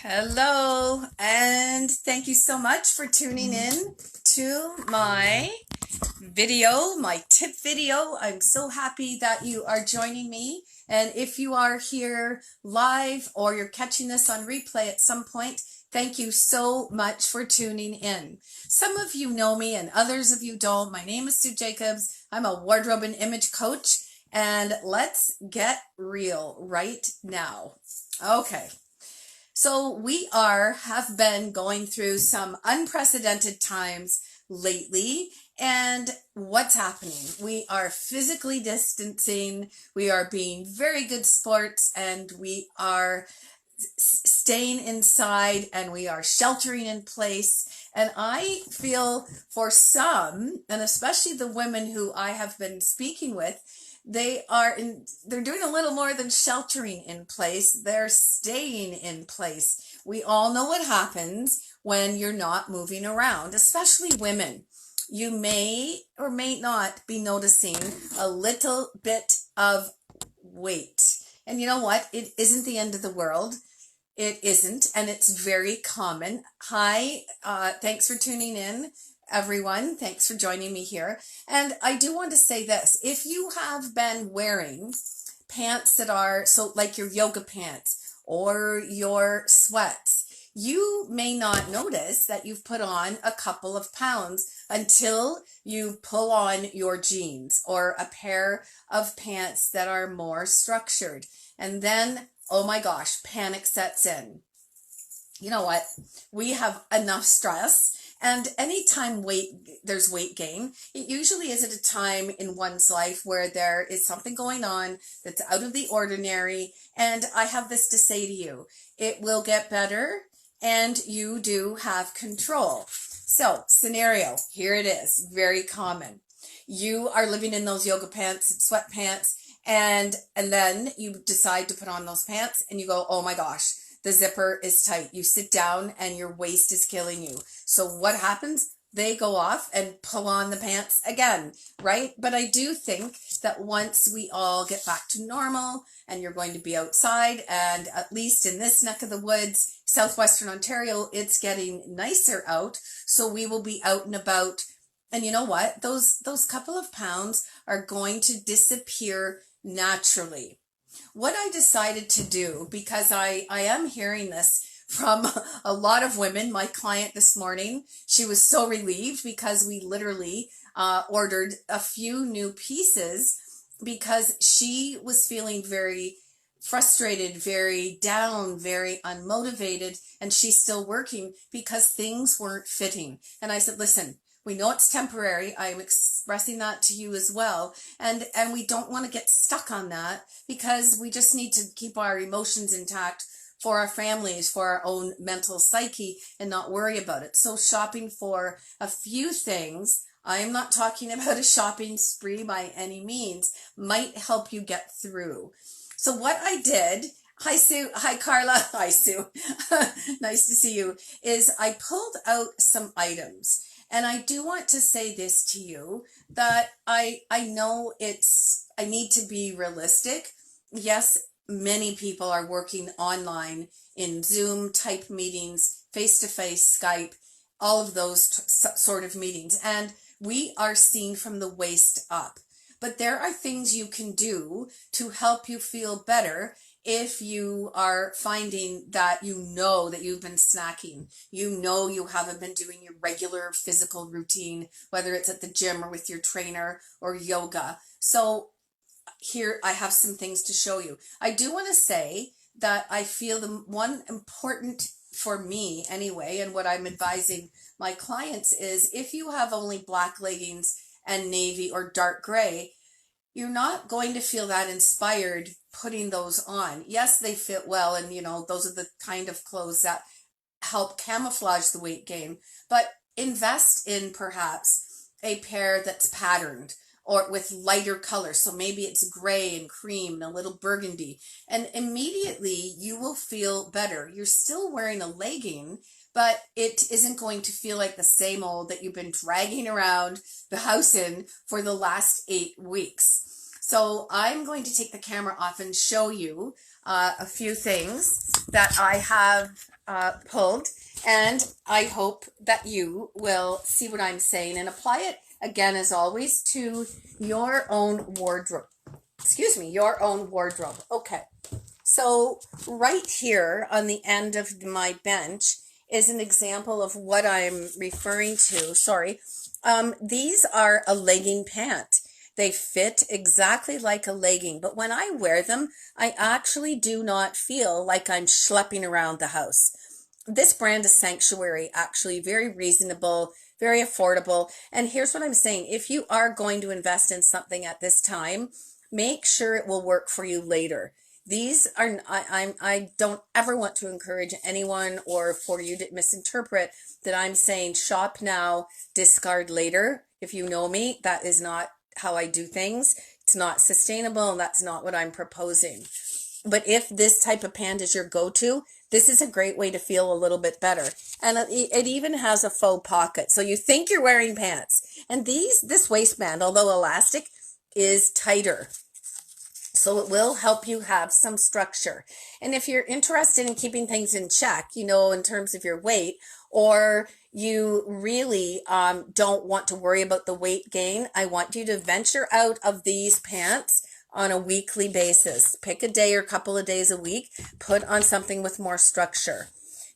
Hello, and thank you so much for tuning in to my video, my tip video. I'm so happy that you are joining me. And if you are here live or you're catching this on replay at some point, thank you so much for tuning in. Some of you know me and others of you don't. My name is Sue Jacobs. I'm a wardrobe and image coach, and let's get real right now. Okay. So we have been going through some unprecedented times lately. And what's happening? We are physically distancing. We are being very good sports, and we are staying inside, and we are sheltering in place. And I feel for some, and especially the women who I have been speaking with, they're doing a little more than sheltering in place. They're staying in place. We all know what happens when you're not moving around, especially women. You may or may not be noticing a little bit of weight. And you know what? It isn't the end of the world. It isn't, and it's very common. Hi, thanks for tuning in, everyone. Thanks for joining me here. And I do want to say this. If you have been wearing pants that are, so like your yoga pants or your sweats, you may not notice that you've put on a couple of pounds until you pull on your jeans or a pair of pants that are more structured. And then, oh my gosh, panic sets in. You know what? We have enough stress. And anytime there's weight gain, it usually is at a time in one's life where there is something going on that's out of the ordinary. And I have this to say to you. It will get better, and you do have control. So, scenario, here it is, very common. You are living in those yoga pants, sweatpants, and then you decide to put on those pants and you go, oh my gosh, the zipper is tight. You sit down and your waist is killing you. So what happens? They go off and pull on the pants again, right? But I do think that once we all get back to normal and you're going to be outside, and at least in this neck of the woods, southwestern Ontario, it's getting nicer out. So we will be out and about. And you know what? Those couple of pounds are going to disappear naturally. What I decided to do, because I am hearing this from a lot of women, my client this morning, she was so relieved because we literally ordered a few new pieces because she was feeling very frustrated, very down, very unmotivated, and she's still working because things weren't fitting. And I said, listen, we know it's temporary. I'm expressing that to you as well. And we don't want to get stuck on that because we just need to keep our emotions intact for our families, for our own mental psyche, and not worry about it. So shopping for a few things, I'm not talking about a shopping spree by any means, might help you get through. So what I did, hi Sue, hi Carla, hi Sue, nice to see you, is I pulled out some items. And I do want to say this to you, that I know I need to be realistic. Yes, many people are working online in Zoom type meetings, face-to-face, Skype, all of those sort of meetings. And we are seen from the waist up. But there are things you can do to help you feel better if you are finding that you know that you've been snacking, you know you haven't been doing your regular physical routine, whether it's at the gym or with your trainer or yoga. So here I have some things to show you. I do want to say that I feel the one important for me anyway, and what I'm advising my clients is if you have only black leggings and navy or dark gray, you're not going to feel that inspired putting those on. Yes, they fit well, and those are the kind of clothes that help camouflage the weight gain, but invest in perhaps a pair that's patterned or with lighter colors. So maybe it's gray and cream and a little burgundy, and immediately you will feel better. You're still wearing a legging, but it isn't going to feel like the same old that you've been dragging around the house in for the last 8 weeks. So I'm going to take the camera off and show you a few things that I have pulled, and I hope that you will see what I'm saying and apply it again, as always, to your own wardrobe. Excuse me, your own wardrobe. Okay. So right here on the end of my bench is an example of what I'm referring to. Sorry. These are a legging pant. They fit exactly like a legging, but when I wear them, I actually do not feel like I'm schlepping around the house. This brand is Sanctuary, actually very reasonable, very affordable. And here's what I'm saying. If you are going to invest in something at this time, make sure it will work for you later. These are, I don't ever want to encourage anyone or for you to misinterpret that I'm saying shop now, discard later. If you know me, that is not how I do things. It's not sustainable, and that's not what I'm proposing. But if this type of pant is your go-to, this is a great way to feel a little bit better. And it even has a faux pocket. So you think you're wearing pants. And this waistband, although elastic, is tighter. So it will help you have some structure. And if you're interested in keeping things in check, in terms of your weight, or you really don't want to worry about the weight gain, I want you to venture out of these pants on a weekly basis. Pick a day or a couple of days a week, put on something with more structure.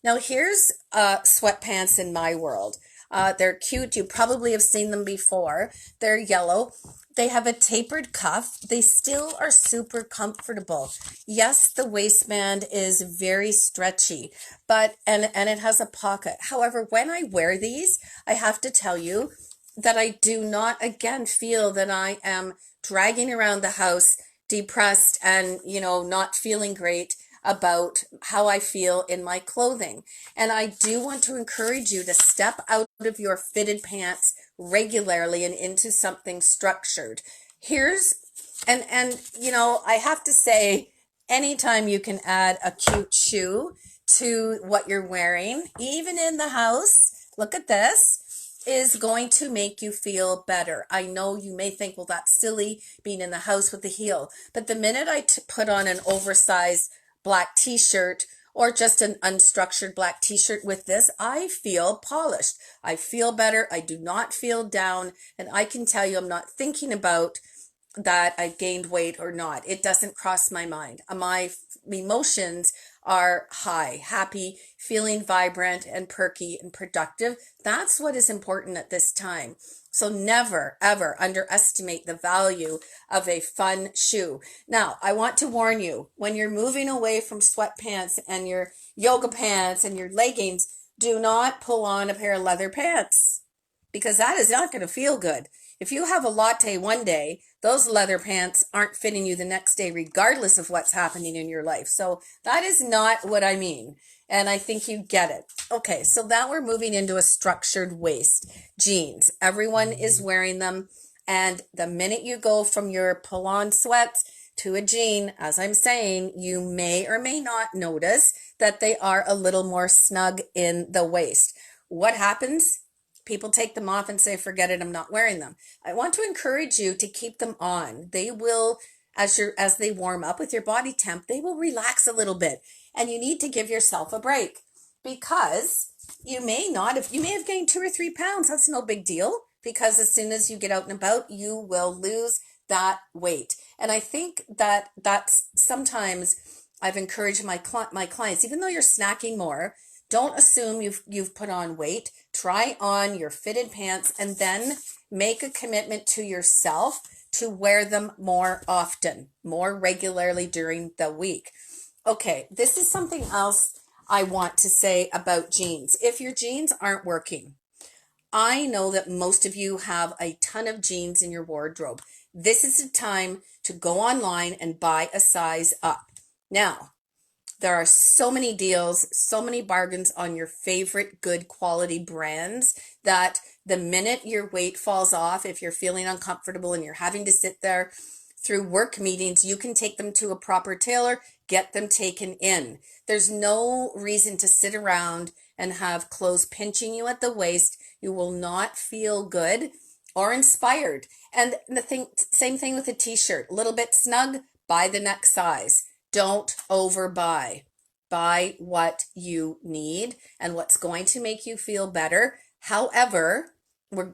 Now here's sweatpants in my world. They're cute. You probably have seen them before. They're yellow. They have a tapered cuff. They still are super comfortable. Yes, the waistband is very stretchy, but and it has a pocket. However, when I wear these, I have to tell you that I do not again feel that I am dragging around the house depressed and, not feeling great about how I feel in my clothing. And I do want to encourage you to step out of your fitted pants regularly and into something structured. And I have to say, anytime you can add a cute shoe to what you're wearing, even in the house, look at this, is going to make you feel better. I know you may think, well, that's silly being in the house with the heel, but the minute I put on an oversized black t-shirt or just an unstructured black t-shirt with this, I feel polished. I feel better. I do not feel down. And I can tell you, I'm not thinking about that I've gained weight or not. It doesn't cross my mind. My emotions are high, happy, feeling vibrant and perky and productive. That's what is important at this time. So never, ever underestimate the value of a fun shoe. Now, I want to warn you, when you're moving away from sweatpants and your yoga pants and your leggings, do not pull on a pair of leather pants, because that is not going to feel good. If you have a latte one day, those leather pants aren't fitting you the next day, regardless of what's happening in your life. So that is not what I mean. And I think you get it. Okay, so now we're moving into a structured waist. Jeans. Everyone is wearing them. And the minute you go from your pull-on sweats to a jean, as I'm saying, you may or may not notice that they are a little more snug in the waist. What happens? People take them off and say, forget it, I'm not wearing them. I want to encourage you to keep them on. They will, as they warm up with your body temp, they will relax a little bit. And you need to give yourself a break, because you may have gained 2 or 3 pounds. That's no big deal, because as soon as you get out and about, you will lose that weight. And I think that that's sometimes I've encouraged my clients, even though you're snacking more, don't assume you've put on weight. Try on your fitted pants and then make a commitment to yourself to wear them more often, more regularly during the week. Okay, this is something else I want to say about jeans. If your jeans aren't working, I know that most of you have a ton of jeans in your wardrobe. This is the time to go online and buy a size up. Now, there are so many deals, so many bargains on your favorite good quality brands that the minute your weight falls off, if you're feeling uncomfortable and you're having to sit there through work meetings, you can take them to a proper tailor, get them taken in. There's no reason to sit around and have clothes pinching you at the waist. You will not feel good or inspired. And same thing with a t-shirt, a little bit snug, buy the next size. don't overbuy. Buy what you need and what's going to make you feel better. However,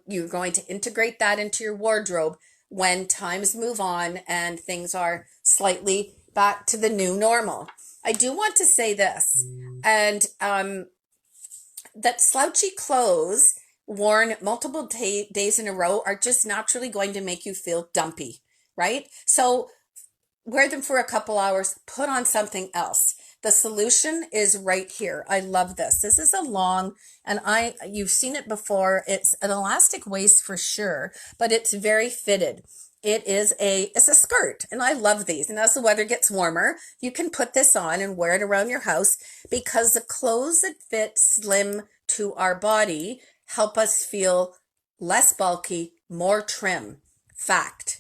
you're going to integrate that into your wardrobe when times move on and things are slightly back to the new normal. I do want to say this, and that slouchy clothes worn multiple days in a row are just naturally going to make you feel dumpy, right? So wear them for a couple hours, put on something else. The solution is right here. I love this. This is a long, and you've seen it before. It's an elastic waist for sure, but it's very fitted. It's a skirt, and I love these. And as the weather gets warmer, you can put this on and wear it around your house, because the clothes that fit slim to our body help us feel less bulky, more trim. Fact.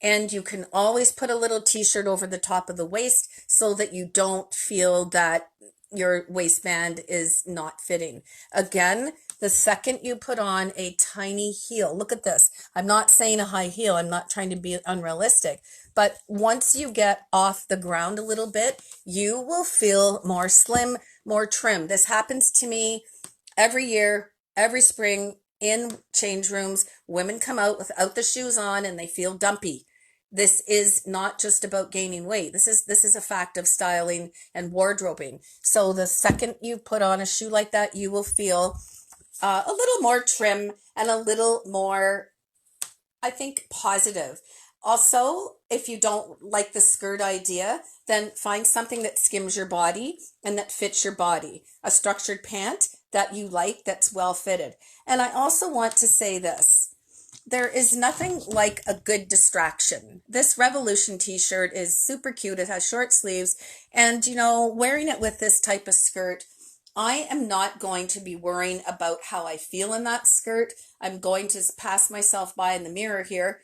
And you can always put a little t-shirt over the top of the waist so that you don't feel that your waistband is not fitting. Again, the second you put on a tiny heel, look at this. I'm not saying a high heel. I'm not trying to be unrealistic. But once you get off the ground a little bit, you will feel more slim, more trim. This happens to me every year, every spring in change rooms. Women come out without the shoes on and they feel dumpy. This is not just about gaining weight. This is a fact of styling and wardrobing. So the second you put on a shoe like that, you will feel a little more trim and a little more, I think, positive. Also, if you don't like the skirt idea, then find something that skims your body and that fits your body. A structured pant that you like, that's well fitted. And I also want to say this. There is nothing like a good distraction. This Revolution t-shirt is super cute. It has short sleeves. And, wearing it with this type of skirt, I am not going to be worrying about how I feel in that skirt. I'm going to pass myself by in the mirror here,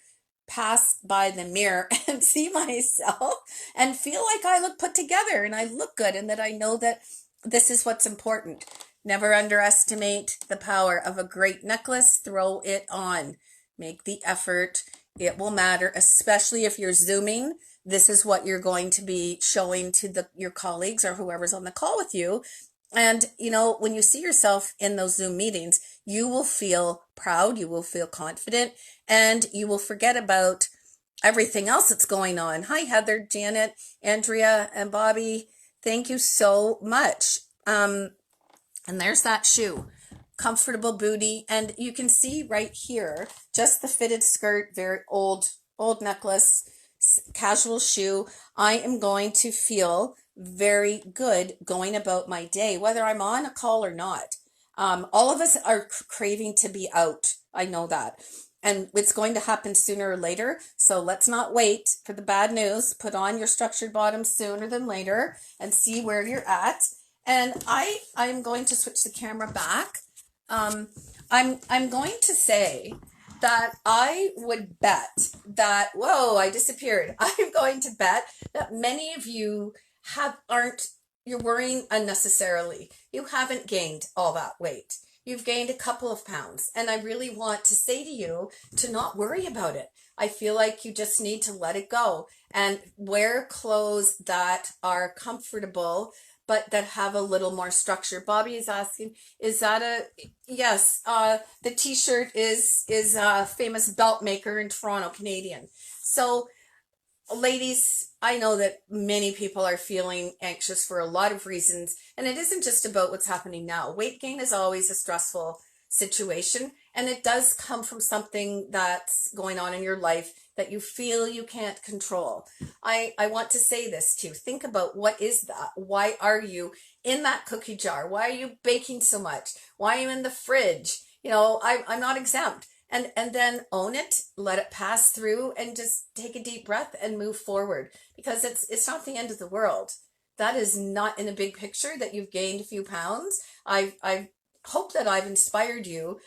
pass by the mirror and see myself and feel like I look put together and I look good, and that I know that this is what's important. Never underestimate the power of a great necklace. Throw it on. Make the effort. It will matter, especially if you're Zooming. This is what you're going to be showing to your colleagues or whoever's on the call with you. And, when you see yourself in those Zoom meetings, you will feel proud, you will feel confident, and you will forget about everything else that's going on. Hi, Heather, Janet, Andrea, and Bobby. Thank you so much. And there's that shoe. Comfortable booty, and you can see right here just the fitted skirt, very old necklace, casual shoe. I am going to feel very good going about my day, whether I'm on a call or not. All of us are craving to be out. I know that. And it's going to happen sooner or later. So let's not wait for the bad news. Put on your structured bottoms sooner than later and see where you're at. And I'm going to switch the camera back. I'm going to say that I would bet that, whoa, I disappeared. I'm going to bet that many of you you're worrying unnecessarily. You haven't gained all that weight. You've gained a couple of pounds. And I really want to say to you to not worry about it. I feel like you just need to let it go and wear clothes that are comfortable, but that have a little more structure. Bobby is asking, is that yes, the t-shirt is a famous belt maker in Toronto, Canadian. So ladies, I know that many people are feeling anxious for a lot of reasons, and it isn't just about what's happening now. Weight gain is always a stressful situation, and it does come from something that's going on in your life that you feel you can't control. I want to say this too. Think about, what is that? Why are you in that cookie jar? Why are you baking so much? Why are you in the fridge? I'm not exempt. And then own it, let it pass through, and just take a deep breath and move forward, because it's not the end of the world. That is not in a big picture that you've gained a few pounds. I hope that I've inspired you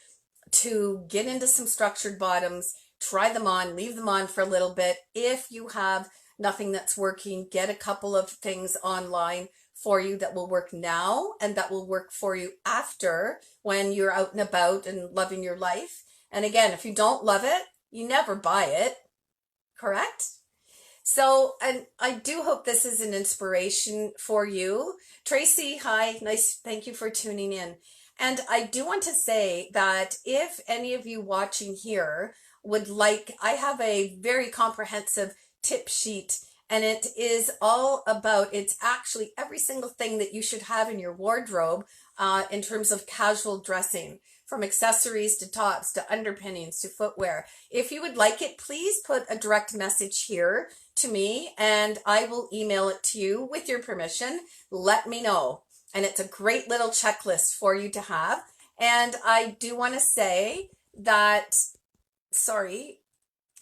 to get into some structured bottoms, try them on, leave them on for a little bit. If you have nothing that's working, get a couple of things online for you that will work now and that will work for you after, when you're out and about and loving your life. And again, if you don't love it, you never buy it, correct? So, and I do hope this is an inspiration for you. Tracy, hi, nice, thank you for tuning in. And I do want to say that if any of you watching here would like, I have a very comprehensive tip sheet, and it is all about, it's actually every single thing that you should have in your wardrobe in terms of casual dressing, from accessories to tops to underpinnings to footwear. If you would like it, please put a direct message here to me and I will email it to you with your permission. Let me know. And it's a great little checklist for you to have. And I do want to say that, sorry,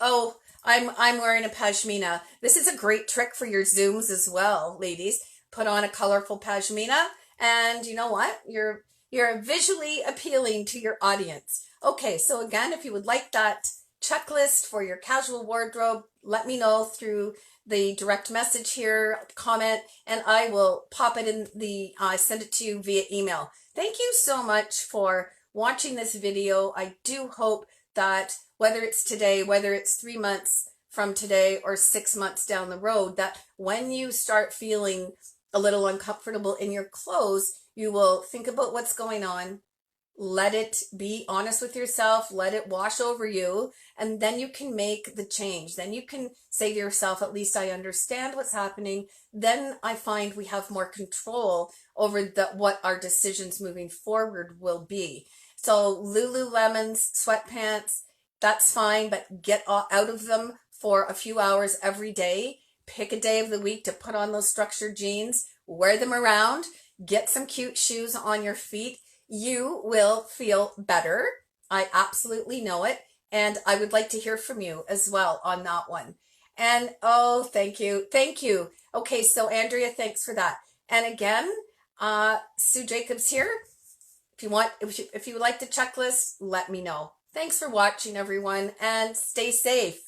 oh, I'm wearing a pashmina. This is a great trick for your Zooms as well, ladies. Put on a colorful pashmina and you know what? You're visually appealing to your audience. Okay, so again, if you would like that checklist for your casual wardrobe, let me know through the direct message here, comment, and I will pop it in the, send it to you via email. Thank you so much for watching this video. I do hope that whether it's today, whether it's 3 months from today or 6 months down the road, that when you start feeling a little uncomfortable in your clothes, you will think about what's going on, let it be honest with yourself, let it wash over you, and then you can make the change. Then you can say to yourself, at least I understand what's happening. Then I find we have more control over what our decisions moving forward will be. So Lululemon's sweatpants, that's fine, but get out of them for a few hours every day. Pick a day of the week to put on those structured jeans, wear them around, get some cute shoes on your feet. You will feel better. I absolutely know it. And I would like to hear from you as well on that one. And oh, thank you. Thank you. Okay, so Andrea, thanks for that. And again, Sue Jacobs here. If you would like the checklist, let me know. Thanks for watching, everyone, and stay safe.